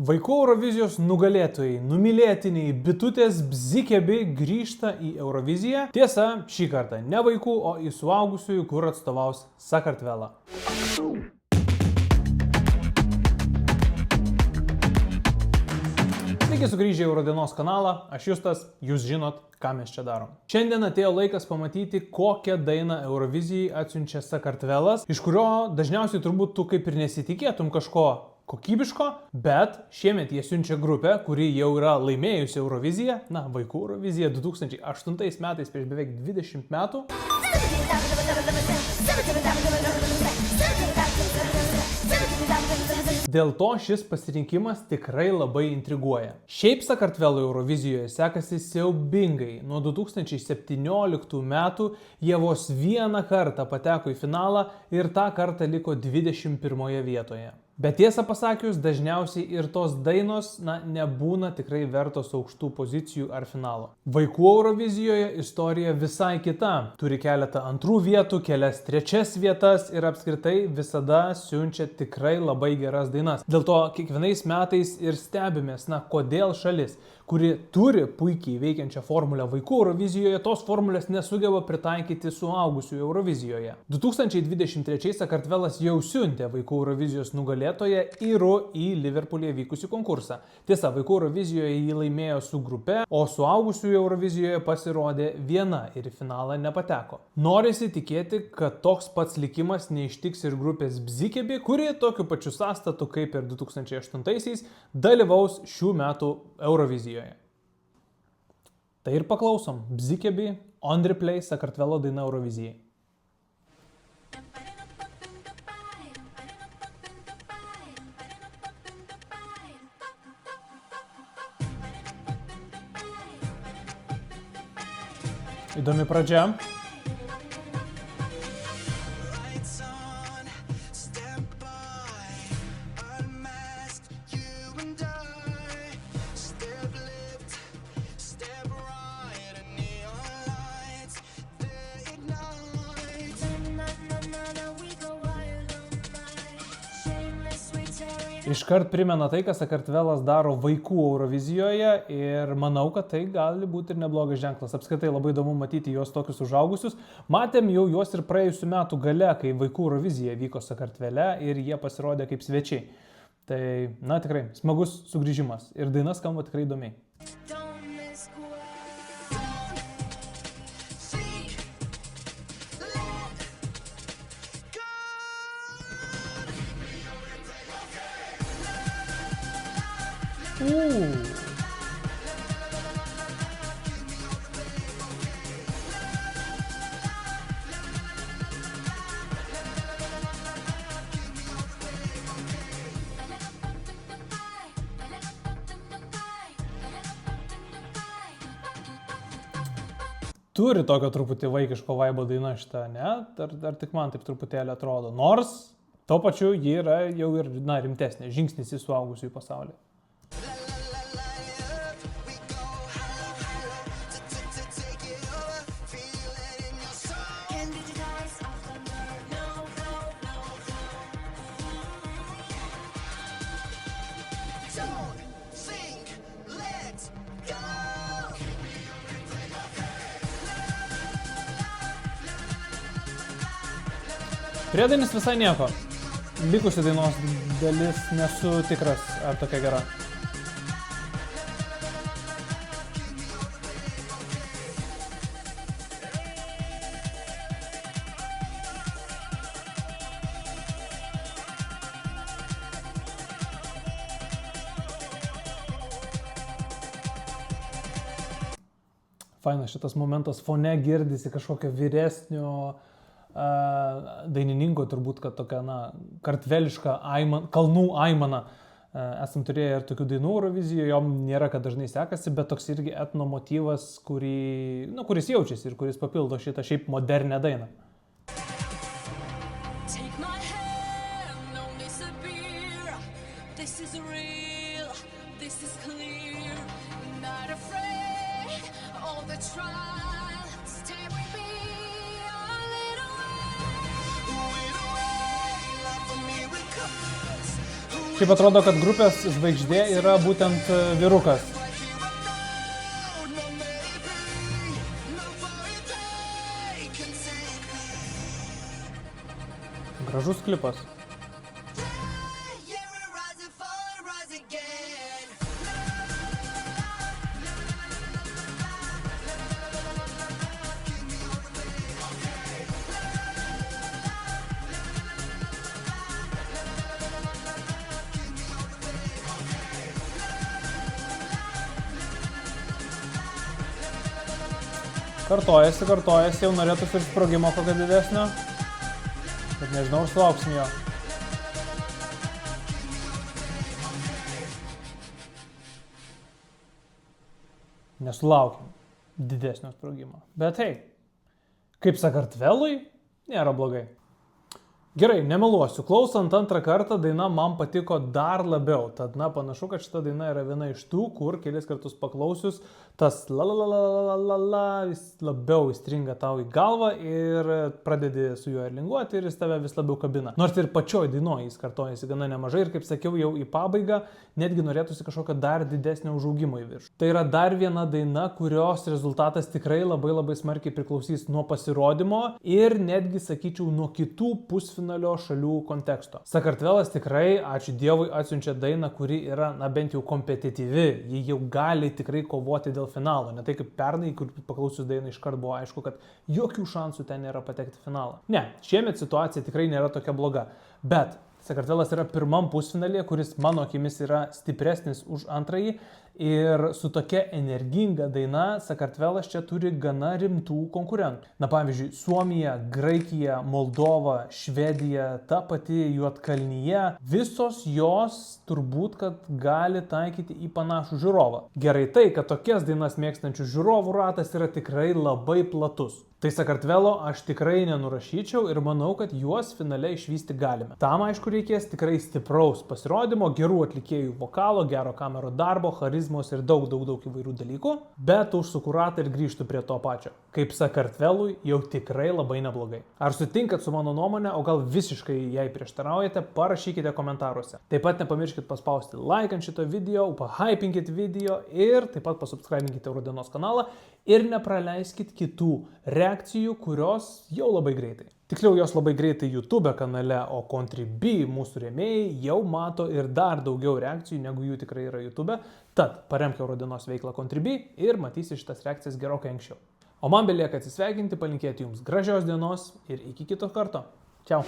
Vaikų Eurovizijos nugalėtojai, numylėtiniai, bitutės Bzikebi grįžta į Euroviziją. Tiesa, šį kartą ne vaikų, o į suaugusiųjų, kur atstovaus Sakartvelą. Sveiki sugrįžę į Eurodienos kanalą, aš Justas, jūs žinot, ką mes čia darom. Šiandien atėjo laikas pamatyti, kokią dainą Eurovizijai atsiunčia Sakartvelas, iš kurio dažniausiai turbūt tu kaip ir nesitikėtum kažko kokybiško, bet šiemet jie siunčia grupę, kuri jau yra laimėjusi Euroviziją, vaikų Euroviziją 2008 metais prieš beveik 20 metų. Dėl to šis pasirinkimas tikrai labai intriguoja. Šiaip Sakartvelui Eurovizijoje sekasi siaubingai. Nuo 2017 metų jie vos vieną kartą pateko į finalą ir tą kartą liko 21 vietoje. Bet tiesą pasakius, dažniausiai ir tos dainos nebūna tikrai vertos aukštų pozicijų ar finalo. Vaikų Eurovizijoje istorija visai kita. Turi keletą antrų vietų, kelias trečias vietas ir apskritai visada siunčia tikrai labai geras dainas. Dėl to kiekvienais metais ir stebimės, kodėl šalis, kuri turi puikiai veikiančią formulę vaikų Eurovizijoje, tos formulės nesugeba pritaikyti suaugusių Eurovizijoje. 2023 Sakartvelas jau siuntė vaikų Eurovizijos nugalėtoją Iru į Liverpoolyje vykusį konkursą. Tiesa, vaikų Eurovizijoje jį laimėjo su grupe, o suaugusių Eurovizijoje pasirodė viena ir į finalą nepateko. Norisi tikėti, kad toks pats likimas neištiks ir grupės Bzikebi, kuri tokiu pačiu sąstatu kaip ir 2008-aisiais dalyvaus šių metų Eurovizijoje. Tai ir paklausom. Bzikebi, On Replay, Sakartvelo daina Eurovizijai. Įdomi pradžia. Iškart primena tai, ką Sakartvelas daro vaikų Eurovizijoje ir manau, kad tai gali būti ir neblogas ženklas. Apskritai labai įdomu matyti juos tokius užaugusius. Matėm jau juos ir praėjusių metų gale, kai vaikų Eurovizija vyko Sakartvele ir jie pasirodė kaip svečiai. Tai, tikrai smagus sugrįžimas ir daina skamba tikrai įdomiai. Turi tokio truputį vaikiško vaibo daina šitą, ne? Ar tik man taip truputėlį atrodo. Nors, tuo pačiu ji yra jau ir rimtesnė, žingsnis į suaugusiųjų pasaulį. Priedainis visai nieko. Likusi dainos dalis nesu tikras, ar tokia gera. Fainas šitas momentas, fone girdisi kažkokio vyresnio dainininko, turbūt, kad tokia, kartveliška kalnų aimana. Esam turėję ir tokių dainų Eurovizijoje, jom nėra, kad dažnai sekasi, bet toks irgi etno motyvas, kuris jaučiasi ir kuris papildo šitą šiaip modernę dainą. Šiaip atrodo, kad grupės žvaigždė yra būtent vyrukas. Gražus klipas. Kartojasi, jau norėtųsi ir sprogimo kokio didesnio, bet nežinau, ar sulauksim jo. Nesulaukim didesnio sprogimo. Bet hei, kaip Sakartvelui, nėra blogai. Gerai, nemeluosiu, klausant antrą kartą daina man patiko dar labiau, tad panašu, kad šita daina yra viena iš tų, kur kelis kartus paklausius, tas la vis labiau įstringa tau į galvą ir pradedi su juo ir linguoti ir jis tave vis labiau kabina. Nors ir pačioj dainoje jis kartojasi gana nemažai ir kaip sakiau jau į pabaigą, netgi norėtųsi kažkokio dar didesnio užaugimo į viršų. Tai yra dar viena daina, kurios rezultatas tikrai labai smarkiai priklausys nuo pasirodymo ir netgi, sakyčiau, nuo kitų pusfinalio šalių konteksto. Sakartvelas tikrai, ačiū Dievui, atsiunčia dainą, kuri yra, bent jau kompetityvi, ji jau gali tikrai kovoti dėl finalo. Ne tai kaip pernai, kur paklausius dainą iškart buvo aišku, kad jokių šansų ten nėra patekti į finalą. Ne, šiemet situacija tikrai nėra tokia bloga, bet Sakartvelas yra pirmam pusfinalyje, kuris mano akimis yra stipresnis už antrąjį ir su tokia energinga daina Sakartvelas čia turi gana rimtų konkurentų. Pavyzdžiui, Suomija, Graikija, Moldova, Švedija, ta pati Juodkalnyje, visos jos turbūt, kad gali taikyti į panašų žiūrovą. Gerai tai, kad tokias dainas mėgstančių žiūrovų ratas yra tikrai labai platus. Tai Sakartvelo aš tikrai nenurašyčiau ir manau, kad juos finale išvysti galime. Tam, aišku, reikės tikrai stipraus pasirodymo, gerų atlikėjų vokalo, gero kamero darbo, charizmos ir daug įvairių dalykų, bet užsuku ratą ir grįžtu prie to pačio. Kaip Sakartvelui jau tikrai labai neblogai. Ar sutinkat su mano nuomonė, o gal visiškai jai prieštaraujate, parašykite komentaruose. Taip pat nepamirškit paspausti like ant šito video, pahypinkit video ir taip pat pasubscribinkite Eurodienos kanalą ir nepraleiskit kitų reakcijų, kurios jau labai greitai. Tiksliau, jos labai greitai YouTube kanale, o Contribee mūsų rėmėjai jau mato ir dar daugiau reakcijų, negu jų tikrai yra YouTube. Tad paremk Eurodienos veiklą Contribee ir matysi šitas reakcijas gerokai anksčiau. O man belieka atsisveikinti, palinkėti jums gražios dienos ir iki kito karto. Čiau.